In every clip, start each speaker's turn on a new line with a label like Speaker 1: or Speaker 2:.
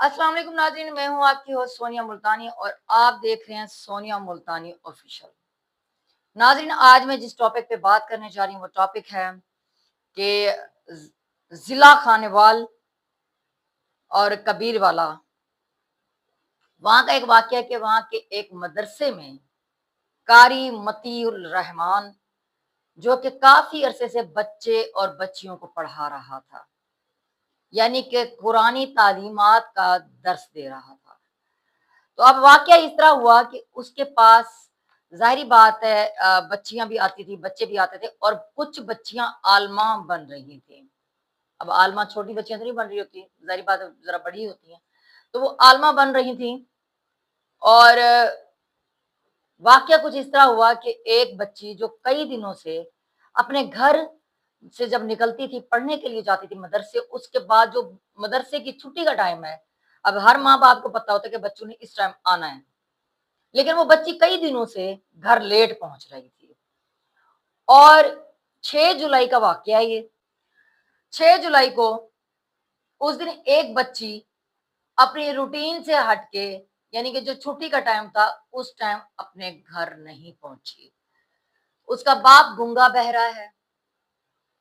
Speaker 1: अस्सलाम वालेकुम नाज़रीन, मैं हूँ आपकी होस्ट सोनिया मुल्तानी और आप देख रहे हैं सोनिया मुल्तानी ऑफिशियल। नाज़रीन, आज मैं जिस टॉपिक पे बात करने जा रही हूँ वो टॉपिक है कि ज़िला खानेवाल और कबीरवाला। वहाँ का एक वाक़या है कि वहाँ के एक मदरसे में कारी मतीउर रहमान, जो कि काफ़ी अरसे से बच्चे और बच्चियों को पढ़ा रहा था, यानी कि कुरानी तालीमात का दर्स दे रहा था। तो अब वाक़या इस तरह हुआ कि उसके पास ज़ाहिरी बात है बच्चियाँ भी आती थी, बच्चे भी आते थे और कुछ बच्चियाँ आलमा बन रही थीं। अब आलमा छोटी बच्चियाँ तो नहीं बन रही होती, ज़ाहिरी बात है ज़रा बड़ी होती हैं। तो वो आलमा बन रही थीं और वाक़या कुछ इस तरह हुआ कि एक बच्ची जो कई दिनों से अपने घर से जब निकलती थी, पढ़ने के लिए जाती थी मदरसे, उसके बाद जो मदरसे की छुट्टी का टाइम है, अब हर माँ-बाप को पता होता है कि बच्चों ने इस टाइम आना है। लेकिन वो बच्ची कई दिनों से घर लेट पहुंच रही थी और 6 जुलाई का वाकया है ये। 6 जुलाई को उस दिन एक बच्ची अपनी रूटीन से हटके, यानी कि जो छुट्टी का टाइम था उस टाइम अपने घर नहीं पहुंची। उसका बाप गूंगा बहरा है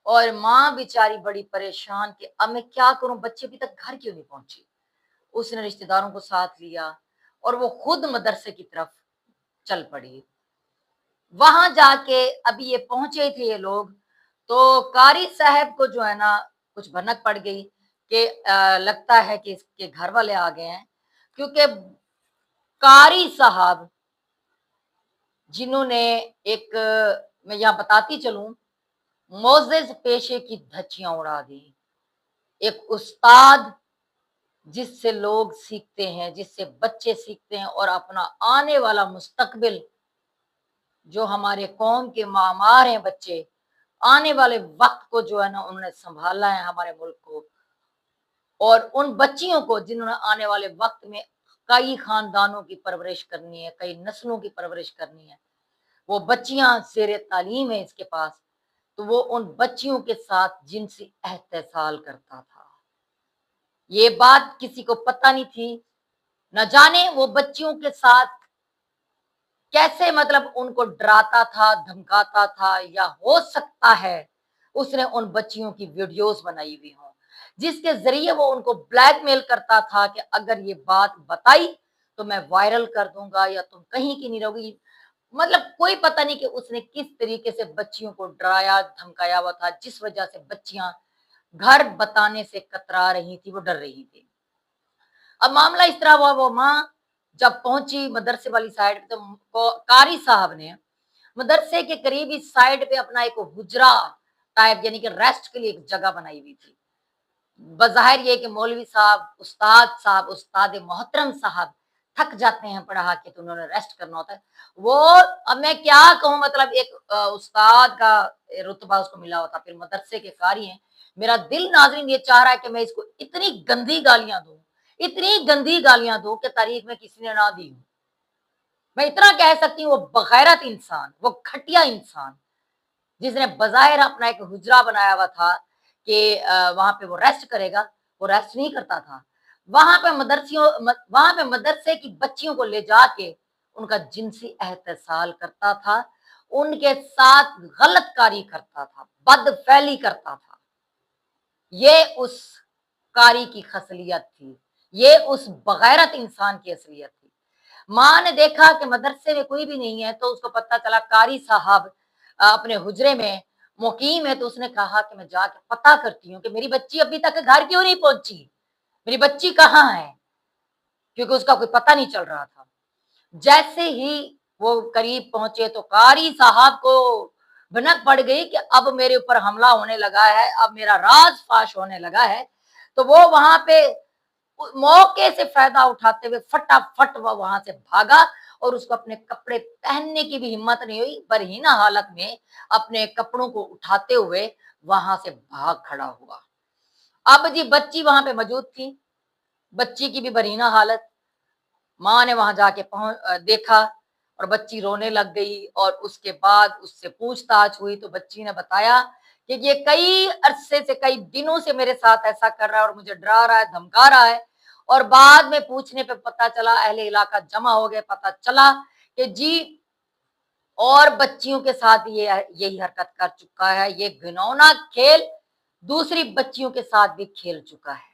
Speaker 1: और माँ बेचारी बड़ी परेशान कि अब मैं क्या करूं, बच्ची अभी तक घर क्यों नहीं पहुंची। उसने रिश्तेदारों को साथ लिया और वो खुद मदरसे की तरफ चल पड़ी। वहां जाके अभी ये पहुंचे थे ये लोग, तो कारी साहब को जो है ना कुछ भनक पड़ गई कि लगता है कि इसके घर वाले आ गए हैं, क्योंकि कारी साहब जिन्होंने एक मैं यहाँ बताती चलूं, मोजेज पेशे की धज्जियां उड़ा दी। एक उस्ताद जिससे लोग सीखते हैं, जिससे बच्चे सीखते हैं और अपना आने वाला मुस्तकबिल, जो हमारे कौम के मामार हैं बच्चे, आने वाले वक्त को जो है ना उन्होंने संभाला है हमारे मुल्क को, और उन बच्चियों को जिन्होंने आने वाले वक्त में कई खानदानों की परवरिश करनी है, कई नस्लों की परवरिश करनी है। वो बच्चियां शेर तालीम है इसके पास, तो वो उन बच्चियों के साथ जिनसी एहतसाल करता था। ये बात किसी को पता नहीं थी, न जाने वो बच्चियों के साथ कैसे, मतलब उनको डराता था, धमकाता था, या हो सकता है उसने उन बच्चियों की वीडियोस बनाई हुई हो, जिसके जरिए वो उनको ब्लैकमेल करता था कि अगर ये बात बताई तो मैं वायरल कर दूंगा या तुम कहीं की नहीं रहोगी। मतलब कोई पता नहीं कि उसने किस तरीके से बच्चियों को डराया धमकाया हुआ था, जिस वजह से बच्चियां घर बताने से कतरा रही थी, वो डर रही थी। अब मामला इस तरह हुआ, वो माँ जब पहुंची मदरसे वाली साइड पे, तो कारी साहब ने मदरसे के करीब इस साइड पे अपना एक हुजरा टाइप, यानी कि रेस्ट के लिए एक जगह बनाई हुई थी। बज़ाहिर ये कि मौलवी साहब, उस्ताद मोहतरम साहब थक जाते हैं पढ़ा के, तो उन्होंने रेस्ट करना होता है। वो, अब मैं क्या कहूँ, मतलब एक उस्ताद का रुतबा उसको मिला होता, फिर मदरसे के कारी हैं। मेरा दिल नाज़रीन ये चाह रहा है कि मैं इसको इतनी गंदी गालियाँ दूँ, इतनी गंदी गालियाँ दूँ कि तारीख में किसी ने ना दी हो। मैं इतना कह सकती हूँ, वो बगैरत इंसान, वो घटिया इंसान, जिसने बज़ाहिर अपना एक हुजरा बनाया हुआ था कि वहाँ पे वो रेस्ट करेगा, वो रेस्ट नहीं करता था। वहाँ पे मदरसे की बच्चियों को ले जाके उनका जिनसी एहतसाल करता था, उनके साथ गलतकारी करता था, बदफैली करता था। ये उस कारी की खसलियत थी, ये उस बगैरत इंसान की असलियत थी। माँ ने देखा कि मदरसे में कोई भी नहीं है, तो उसको पता चला कारी साहब अपने हुजरे में मुकीम है, तो उसने कहा कि मैं जाके पता करती हूँ कि मेरी बच्ची अभी तक घर क्यों नहीं पहुंची, मेरी बच्ची कहाँ है, क्योंकि उसका कोई पता नहीं चल रहा था। जैसे ही वो करीब पहुंचे तो कारी साहब को भनक पड़ गई कि अब मेरे ऊपर हमला होने लगा है, अब मेरा राज फाश होने लगा है। तो वो वहां पे मौके से फायदा उठाते हुए फटाफट वो वहां से भागा, और उसको अपने कपड़े पहनने की भी हिम्मत नहीं हुई, बरहीना हालत में अपने कपड़ों को उठाते हुए वहां से भाग खड़ा हुआ। अब जी बच्ची वहां पे मौजूद थी, बच्ची की भी बरहीना हालत। माँ ने वहां जाके देखा और बच्ची रोने लग गई, और उसके बाद उससे पूछताछ हुई तो बच्ची ने बताया कि ये कई अरसे से, कई दिनों से मेरे साथ ऐसा कर रहा है और मुझे डरा रहा है, धमका रहा है, और बाद में पूछने पे पता चला, अहले इलाका जमा हो गए, पता चला कि जी और बच्चियों के साथ ये यही हरकत कर चुका है, ये घिनौना खेल दूसरी बच्चियों के साथ भी खेल चुका है।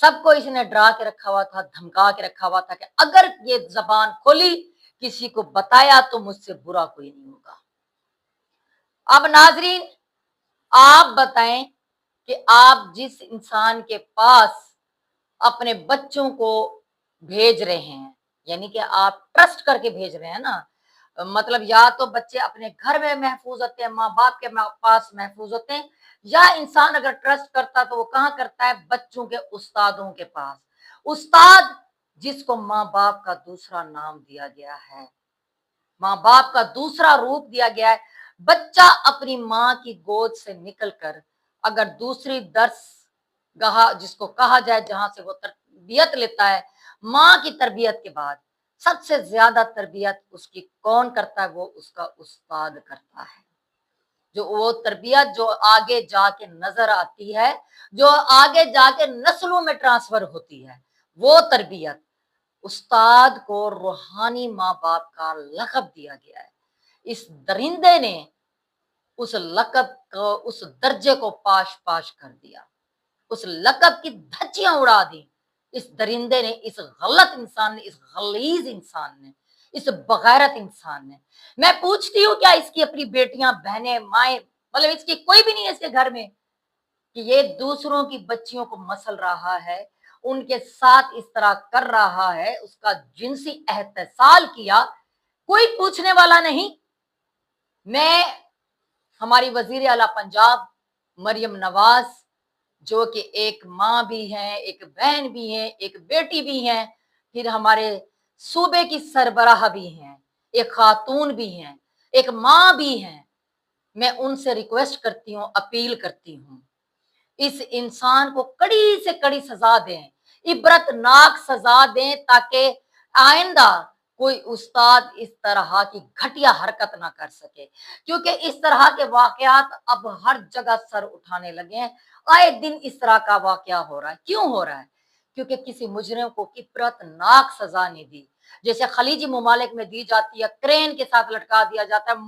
Speaker 1: सबको इसने डरा के रखा हुआ था, धमका के रखा हुआ था कि अगर ये जबान खोली, किसी को बताया तो मुझसे बुरा कोई नहीं होगा। अब नाजरीन, आप बताएं कि आप जिस इंसान के पास अपने बच्चों को भेज रहे हैं, यानी कि आप ट्रस्ट करके भेज रहे हैं ना, मतलब या तो बच्चे अपने घर में महफूज होते हैं, माँ बाप के पास महफूज होते हैं, या इंसान अगर ट्रस्ट करता तो वो कहाँ करता है, बच्चों के उस्तादों के पास। उस्ताद जिसको माँ बाप का दूसरा नाम दिया गया है, माँ बाप का दूसरा रूप दिया गया है। बच्चा अपनी माँ की गोद से निकलकर अगर दूसरी दर्स गाह जिसको कहा जाए, जहां से वो तरबियत लेता है, माँ की तरबियत के बाद सबसे ज्यादा तरबियत उसकी कौन करता है, वो उसका उस्ताद करता है। जो वो तरबियत जो आगे जाके नजर आती है, जो आगे जाके नस्लों में ट्रांसफर होती है, वो तरबियत उस्ताद को रूहानी माँ बाप का लक़ब दिया गया है। इस दरिंदे ने उस लक़ब को, उस दर्जे को पाश पाश कर दिया, उस लक़ब की धज्जियां उड़ा दी। इस दरिंदे ने, इस गलत इंसान ने, इस गलीज इंसान ने, इस बगैरत इंसान ने। मैं पूछती हूँ, क्या इसकी अपनी बेटियां, बहनें, माएं, मतलब इसकी कोई भी नहीं है इसके घर में कि ये दूसरों की बच्चियों को मसल रहा है, उनके साथ इस तरह कर रहा है, उसका जिनसी एहतसाल किया, कोई पूछने वाला नहीं। मैं हमारी वजीर आला पंजाब मरियम नवाज, जो कि एक माँ भी हैं, एक बहन भी हैं, एक बेटी भी हैं, फिर हमारे सूबे की सरबराह भी हैं, एक खातून भी हैं, एक माँ भी हैं, मैं उनसे रिक्वेस्ट करती हूँ, अपील करती हूँ, इस इंसान को कड़ी से कड़ी सजा दें, इबरतनाक सजा दें, ताकि आइंदा कोई उस्ताद इस तरह की घटिया हरकत ना कर सके। क्योंकि इस तरह के वाकयात अब हर जगह सर उठाने लगे हैं। आए दिन इस तरह का वाकया हो रहा है। क्यों हो रहा है? क्योंकि किसी मुजरिम को इबरतनाक सजा नहीं दी, जैसे खलीजी ममालिक में दी जाती है, क्रेन के साथ लटका दिया जाता है,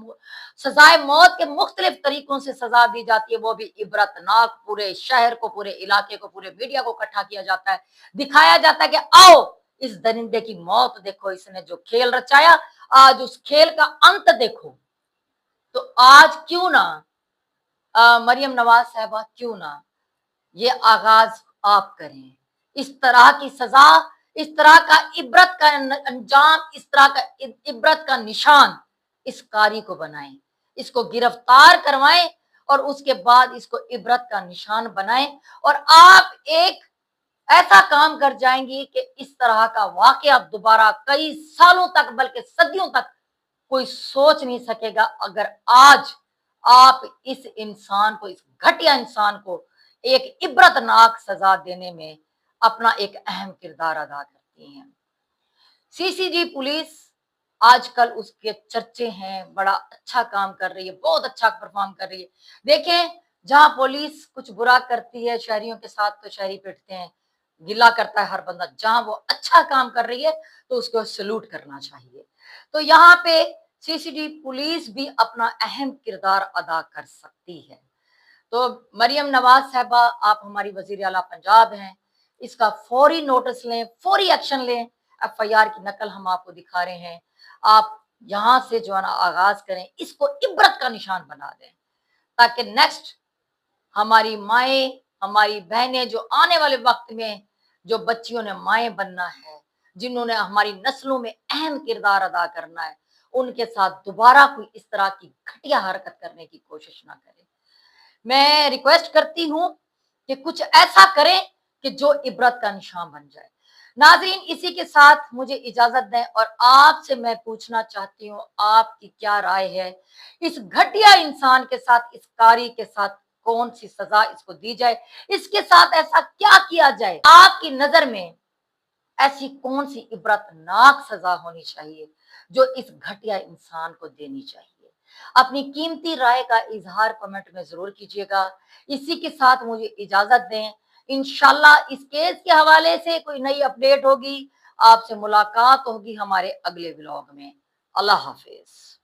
Speaker 1: सजाए मौत के मुख्तलिफ तरीकों से सजा दी जाती है, वो भी इबरतनाक। पूरे शहर को, पूरे इलाके को, पूरे मीडिया को इकट्ठा किया जाता है, दिखाया जाता है कि आओ इस दरिंदे की मौत देखो, इसने जो खेल रचाया, आज उस खेल का अंत देखो। तो आज क्यों ना मरियम नवाज साहबा, क्यों ना ये आगाज आप करें, इस तरह की सजा, इस तरह का इबरत का अंजाम, इस तरह का इबरत का निशान इस कारी को बनाएं, इसको गिरफ्तार करवाएं और उसके बाद इसको इबरत का निशान बनाएं। और आप एक ऐसा काम कर जाएंगी कि इस तरह का वाकया दोबारा कई सालों तक, बल्कि सदियों तक कोई सोच नहीं सकेगा, अगर आज आप इस इंसान को, इस घटिया इंसान को एक इबरतनाक सजा देने में अपना एक अहम किरदार अदा करती हैं। सीसीजी पुलिस आजकल उसके चर्चे हैं, बड़ा अच्छा काम कर रही है, बहुत अच्छा परफॉर्म कर रही है। देखें, जहां पुलिस कुछ बुरा करती है शहरियों के साथ तो शहरी पिटते हैं, गिला करता है हर बंदा। जहां वो अच्छा काम कर रही है तो उसको सैल्यूट करना चाहिए। तो यहाँ पे सीसीडी पुलिस भी अपना अहम किरदार अदा कर सकती है। तो मरियम नवाज साहबा, आप हमारी वजीर आला पंजाब हैं, इसका फौरी नोटिस लें, फौरी एक्शन लें। एफआईआर की नकल हम आपको दिखा रहे हैं, आप यहाँ से जो है ना आगाज करें, इसको इबरत का निशान बना दें, ताकि नेक्स्ट हमारी माएँ, हमारी बहनें, जो आने वाले वक्त में जो बच्चियों ने माएँ बनना है, जिन्होंने हमारी नस्लों में अहम किरदार अदा करना है, उनके साथ दोबारा कोई इस तरह की घटिया हरकत करने की कोशिश ना करें। मैं रिक्वेस्ट करती हूँ कि कुछ ऐसा करें कि जो इबरत का निशान बन जाए। नाज़रीन, इसी के साथ मुझे इजाजत दें और आपसे मैं पूछना चाहती हूँ, आपकी क्या राय है इस घटिया इंसान के साथ, इस कारी के साथ कौन सी सजा इसको दी जाए, इसके साथ ऐसा क्या किया जाए? आपकी नजर में ऐसी कौन सी इबरतनाक सजा होनी चाहिए जो इस घटिया इंसान को देनी चाहिए? अपनी कीमती राय का इजहार कमेंट में जरूर कीजिएगा। इसी के साथ मुझे इजाजत दें। इंशाल्लाह इस केस के हवाले से कोई नई अपडेट होगी, आपसे मुलाकात होगी हमारे अगले व्लॉग में। अल्लाह हाफिज।